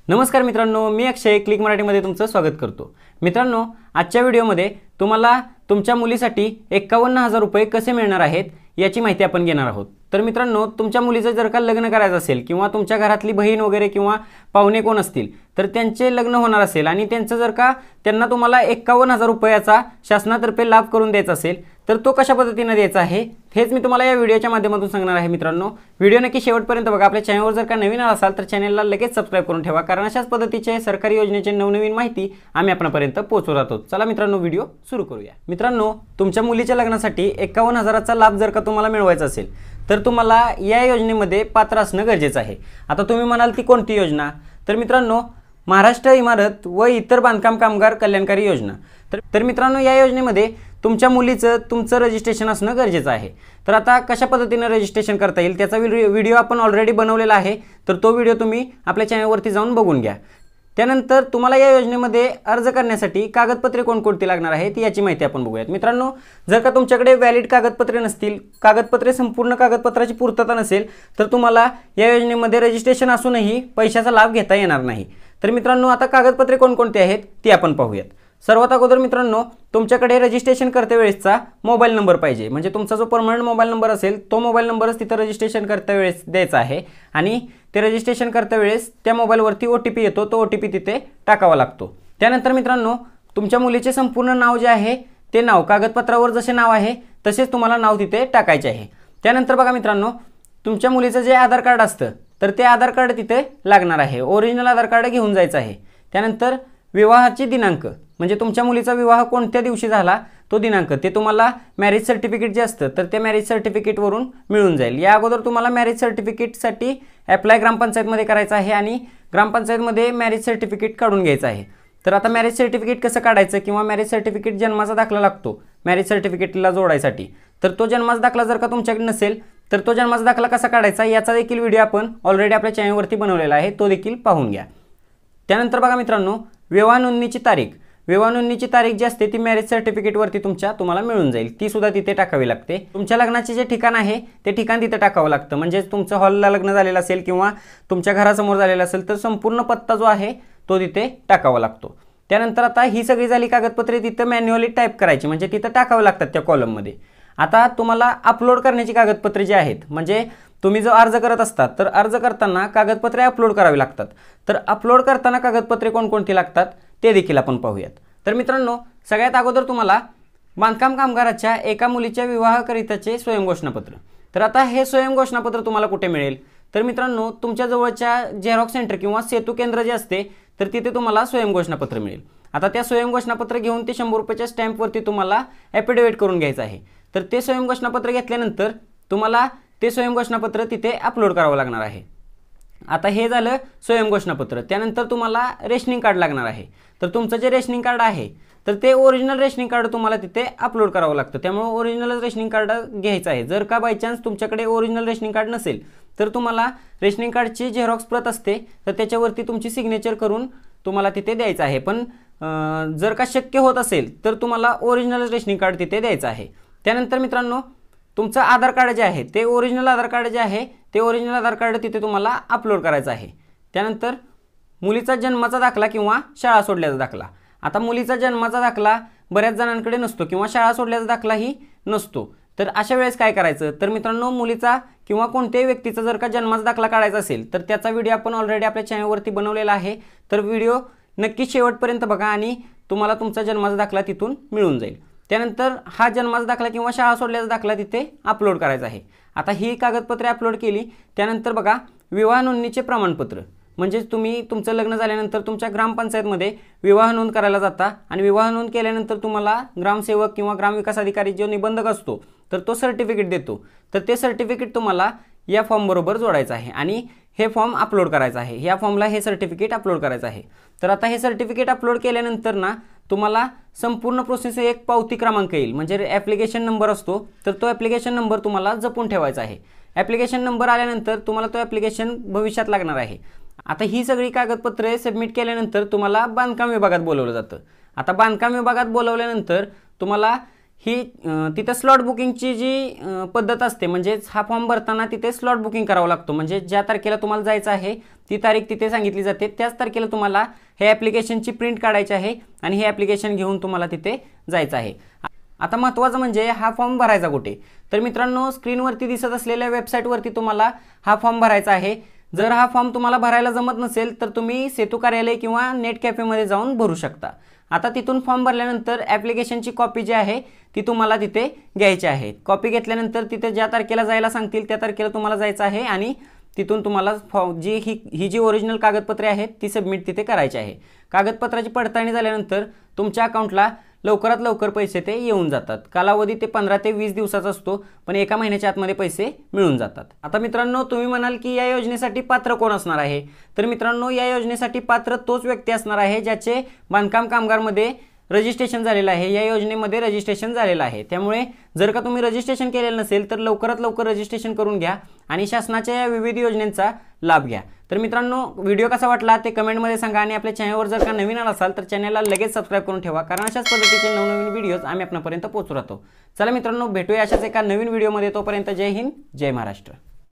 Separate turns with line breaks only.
नमस्कार मित्रांनो, मी अक्षय क्लिक मराठीमध्ये तुमचं स्वागत करतो। मित्रांनो, आजच्या व्हिडिओमध्ये तुम्हाला तुमच्या मुलीसाठी 51,000 रुपये कसे मिळणार आहेत याची माहिती आपण घेणार आहोत। तर मित्रांनो, तुमच्या मुलीचं जर का लग्न करायचं असेल किंवा तुमच्या घरातली बहीण वगैरे किंवा पाहुणे कोण असतील तर त्यांचे लग्न होणार असेल आणि त्यांचं जर का त्यांना तुम्हाला 51,000 रुपयाचा शासनातर्फे लाभ करून द्यायचा असेल तर तो कशा पद्धतीने द्यायचा आहे हेच मी तुम्हाला या व्हिडिओच्या माध्यमातून सांगणार आहे। मित्रांनो, व्हिडिओ नक्की शेवटपर्यंत बघा। आपल्या चॅनलवर जर का नवीन असाल तर चॅनलला लगेच सबस्क्राइब करून ठेवा, कारण अशाच पद्धतीचे सरकारी योजनेचे नवनवीन माहिती आम्ही आपल्यापर्यंत पोहोचवत राहतो। चला मित्रांनो, व्हिडिओ सुरू करूया। मित्रांनो, तुमच्या मुलीच्या लग्नासाठी 51,000चा लाभ जर का तुम्हाला मिळवायचा असेल तर तुम्हाला या योजनेमध्ये पात्र असणं गरजेचं आहे। आता तुम्ही म्हणाल ती कोणती योजना? तर मित्रांनो, महाराष्ट्र इमारत व इतर बांधकाम कामगार कल्याणकारी योजना। तर मित्रांनो, या योजनेमध्ये तुमच्या मुलीचं तुमचं रजिस्ट्रेशन असणं गरजेचं आहे। तर आता कशा पद्धतीने रजिस्ट्रेशन करता येईल त्याचा व्हिडिओ आपण ऑलरेडी बनवलेला आहे, तर तो व्हिडिओ तुम्ही आपल्या चॅनलवरती जाऊन बघून घ्या। त्यानंतर तुम्हाला या योजनेमध्ये अर्ज करण्यासाठी कागदपत्रे कोणकोणती लागणार आहेत याची माहिती आपण बघूयात। मित्रांनो, जर का तुमच्याकडे व्हॅलिड कागदपत्रे नसतील, संपूर्ण कागदपत्राची पूर्तता नसेल तर तुम्हाला या योजनेमध्ये रजिस्ट्रेशन असूनही पैशाचा लाभ घेता येणार नाही। तर मित्रांनो, आता कागदपत्रे कोणकोणती आहेत ती आपण पाहूयात। सर्वात अगोदर मित्रांनो, तुमच्याकडे रजिस्ट्रेशन करते वेळेसचा मोबाईल नंबर पाहिजे, म्हणजे तुमचा जो परमनंट मोबाईल नंबर असेल तो मोबाईल नंबरच तिथं रजिस्ट्रेशन करते वेळेस द्यायचा आहे आणि ते रजिस्ट्रेशन करते वेळेस त्या मोबाईलवरती OTP येतो, तो OTP तिथे टाकावा लागतो। त्यानंतर मित्रांनो, तुमच्या मुलीचे संपूर्ण नाव जे आहे ते नाव कागदपत्रावर जसे नाव आहे तसेच तुम्हाला नाव तिथे टाकायचे आहे। त्यानंतर बघा मित्रांनो, तुमच्या मुलीचं जे आधार कार्ड असतं तर ते आधार कार्ड तिथे लागणार आहे, ओरिजिनल आधार कार्ड घेऊन जायचं आहे। त्यानंतर विवाहाची दिनांक, म्हणजे तुमच्या मुलीचा विवाह कोणत्या दिवशी झाला तो दिनांक, ते तुम्हाला मॅरेज सर्टिफिकेट जे असतं तर ते मॅरेज सर्टिफिकेटवरून मिळून जाईल। या अगोदर तुम्हाला मॅरेज सर्टिफिकेटसाठी अप्लाय ग्रामपंचायतमध्ये करायचं आहे आणि ग्रामपंचायतमध्ये मॅरेज सर्टिफिकेट काढून घ्यायचं आहे। तर आता मॅरेज सर्टिफिकेट कसं काढायचं किंवा मॅरेज सर्टिफिकेट जन्माचा दाखला लागतो मॅरेज सर्टिफिकेटला जोडायसाठी, तर तो जन्माचा दाखला जर का तुमच्याकडे नसेल तर तो जन्माचा दाखला कसा काढायचा याचा देखील व्हिडिओ आपण ऑलरेडी आपल्या चॅनलवरती बनवलेला आहे, तो देखील पाहून घ्या। त्यानंतर बघा मित्रांनो, विवाह नोंदणीची तारीख जी असते ती मॅरेज सर्टिफिकेटवरती तुम्हाला मिळून जाईल, ती सुद्धा तिथे टाकावी लागते। तुमच्या लग्नाचे जे ठिकाण आहे ते ठिकाण तिथे टाकावं लागतं, म्हणजे तुमचं हॉलला लग्न झालेलं असेल किंवा तुमच्या घरासमोर झालेलं असेल तर संपूर्ण पत्ता जो आहे तो तिथे टाकावा लागतो। त्यानंतर आता ही सगळी झाली कागदपत्रे, तिथं मॅन्युअली टाईप करायची, म्हणजे तिथं टाकावं लागतात त्या कॉलममध्ये। आता तुम्हाला अपलोड करण्याची कागदपत्रे जी आहेत, म्हणजे तुम्ही जो अर्ज करत असतात तर अर्ज करताना कागदपत्रे अपलोड करावी लागतात। तर अपलोड करताना कागदपत्रे कोणकोणती लागतात ते देखील आपण पाहूयात। तर मित्रांनो, सगळ्यात अगोदर तुम्हाला बांधकाम कामगाराच्या एका मुलीच्या विवाहाकरिताचे स्वयंघोषणापत्र। तर आता हे स्वयंघोषणापत्र तुम्हाला कुठे मिळेल? तर मित्रांनो, तुमच्या जवळच्या झेरॉक्स सेंटर किंवा सेतू केंद्र जे असते तर तिथे तुम्हाला स्वयंघोषणापत्र मिळेल। आता त्या स्वयंघोषणापत्र घेऊन ते 100 रुपयाच्या स्टॅम्पवरती तुम्हाला ॲफिडेव्हिट करून घ्यायचं आहे। तर ते स्वयंघोषणापत्र घेतल्यानंतर तुम्हाला ते स्वयंघोषणापत्र तिथे अपलोड करावं लागणार आहे। आता हे झालं स्वयंघोषणापत्र। त्यानंतर तुम्हाला रेशनिंग कार्ड लागणार आहे। तर तुमचं जे रेशनिंग कार्ड आहे तर ते ओरिजिनल रेशनिंग कार्ड तुम्हाला तिथे अपलोड करावं लागतं, त्यामुळे ओरिजिनल रेशनिंग कार्ड घ्यायचं आहे। जर का बाय चान्स तुमच्याकडे ओरिजिनल रेशनिंग कार्ड नसेल तर तुम्हाला रेशनिंग कार्डची झेरॉक्स प्रत असते तर त्याच्यावरती तुमची सिग्नेचर करून तुम्हाला तिथे द्यायचं आहे। पण जर का शक्य होत असेल तर तुम्हाला ओरिजिनल रेशनिंग कार्ड तिथे द्यायचं आहे। त्यानंतर मित्रांनो, तुमचं आधार कार्ड जे आहे ते ओरिजिनल आधार कार्ड जे आहे ते ओरिजिनल आधार कार्ड तिथे तुम्हाला अपलोड करायचं आहे। त्यानंतर मुलीचा जन्माचा दाखला किंवा शाळा सोडल्याचा दाखला। आता मुलीचा जन्माचा दाखला बऱ्याच जणांकडे नसतो किंवा शाळा सोडल्याचा दाखलाही नसतो, तर अशा वेळेस काय करायचं? तर मित्रांनो, मुलीचा किंवा कोणत्याही व्यक्तीचा जर का जन्माचा दाखला काढायचा असेल तर त्याचा व्हिडिओ आपण ऑलरेडी आपल्या चॅनलवरती बनवलेला आहे, तर व्हिडिओ नक्की शेवटपर्यंत बघा आणि तुम्हाला तुमचा जन्माचा दाखला तिथून मिळून जाईल। त्यानंतर हा जन्माचा दाखला किंवा शाळा सोडल्याचा दाखला तिथे अपलोड करायचा आहे। आता ही कागदपत्रे अपलोड केली त्यानंतर बघा, विवाह नोंदणीचे प्रमाणपत्र, म्हणजे तुम्ही तुमचं लग्न झाल्यानंतर तुमच्या ग्रामपंचायतमध्ये विवाह नोंद करायला जाता आणि विवाह नोंद केल्यानंतर तुम्हाला ग्रामसेवक किंवा ग्रामविकास अधिकारी जो निबंधक असतो तर तो सर्टिफिकेट देतो, तर ते सर्टिफिकेट तुम्हाला या फॉर्म बरोबर जोडायचं आहे आणि हे फॉर्म अपलोड करायचं आहे। या फॉर्मला हे सर्टिफिकेट अपलोड करायचं आहे। तर आता हे सर्टिफिकेट अपलोड केल्यानंतर ना तुम्हाला संपूर्ण प्रोसेस एक पावती क्रमांक येईल, म्हणजे ॲप्लिकेशन नंबर असतो तर तो ॲप्लिकेशन नंबर तुम्हाला जपून ठेवायचा आहे। ॲप्लिकेशन नंबर आल्यानंतर तुम्हाला तो ॲप्लिकेशन भविष्यात लागणार आहे। आता ही सगळी कागदपत्रे सबमिट केल्यानंतर तुम्हाला बांधकाम विभागात बोलवलं जातं। आता बांधकाम विभागात बोलवल्यानंतर तुम्हाला ही तिथे स्लॉट बुकिंगची जी पद्धत असते, म्हणजे हा फॉर्म भरताना तिथे स्लॉट बुकिंग करावं लागतो, म्हणजे ज्या तारखेला तुम्हाला जायचं आहे ती तारीख तिथे सांगितली जाते। त्याच तारखेला तुम्हाला हे ॲप्लिकेशनची प्रिंट काढायची आहे आणि हे ॲप्लिकेशन घेऊन तुम्हाला तिथे जायचं आहे। आता महत्त्वाचं म्हणजे हा फॉर्म भरायचा कुठे, तर मित्रांनो स्क्रीनवरती दिसत असलेल्या वेबसाईटवरती तुम्हाला हा फॉर्म भरायचा आहे। जर हा फॉर्म तुम्हाला भरायला जमत नसेल तर तुम्ही सेतू कार्यालय किंवा नेट कॅफेमध्ये जाऊन भरू शकता। आता तिथून फॉर्म भरल्यानंतर ॲप्लिकेशनची कॉपी जी आहे ती तुम्हाला तिथे घ्यायची आहे। कॉपी घेतल्यानंतर तिथे ज्या तारखेला जायला सांगतील त्या तारखेला तुम्हाला जायचं आहे आणि तिथून तुम्हाला ही जी ओरिजिनल कागदपत्रे आहेत ती सबमिट तिथे करायची आहे। कागदपत्राची पडताळणी झाल्यानंतर तुमच्या अकाउंटला लवकरात लवकर पैसे ते येऊन जातात। कालावधी ते 15 ते 20 दिवसाचा असतो, पण एका महिन्याच्या आतमध्ये पैसे मिळून जातात। आता मित्रांनो तुम्ही म्हणाल की या योजनेसाठी पात्र कोण असणार आहे, तर मित्रांनो या योजनेसाठी पात्र तोच व्यक्ती असणार आहे ज्याचे बांधकाम कामगारमध्ये रजिस्ट्रेशन झालेलं आहे, या योजनेमध्ये रजिस्ट्रेशन झालेलं आहे। त्यामुळे जर का तुम्ही रजिस्ट्रेशन केलेलं नसेल तर लवकरात लवकर रजिस्ट्रेशन करून घ्या आणि शासनाच्या या विविध योजनांचा लाभ घ्या। तर मित्रांनो व्हिडिओ कसा वाटला ते कमेंटमध्ये सांगा आणि आपल्या चॅनलवर जर का नवीन आला असाल तर चॅनलला लगेच सबस्क्राईब करून ठेवा, कारण अशाच पद्धतीचे नवनवीन व्हिडिओज आम्ही आपल्यापर्यंत पोहोचवत राहतो। चला मित्रांनो भेटूया अशाच एका नवीन व्हिडिओमध्ये, तोपर्यंत जय हिंद जय महाराष्ट्र।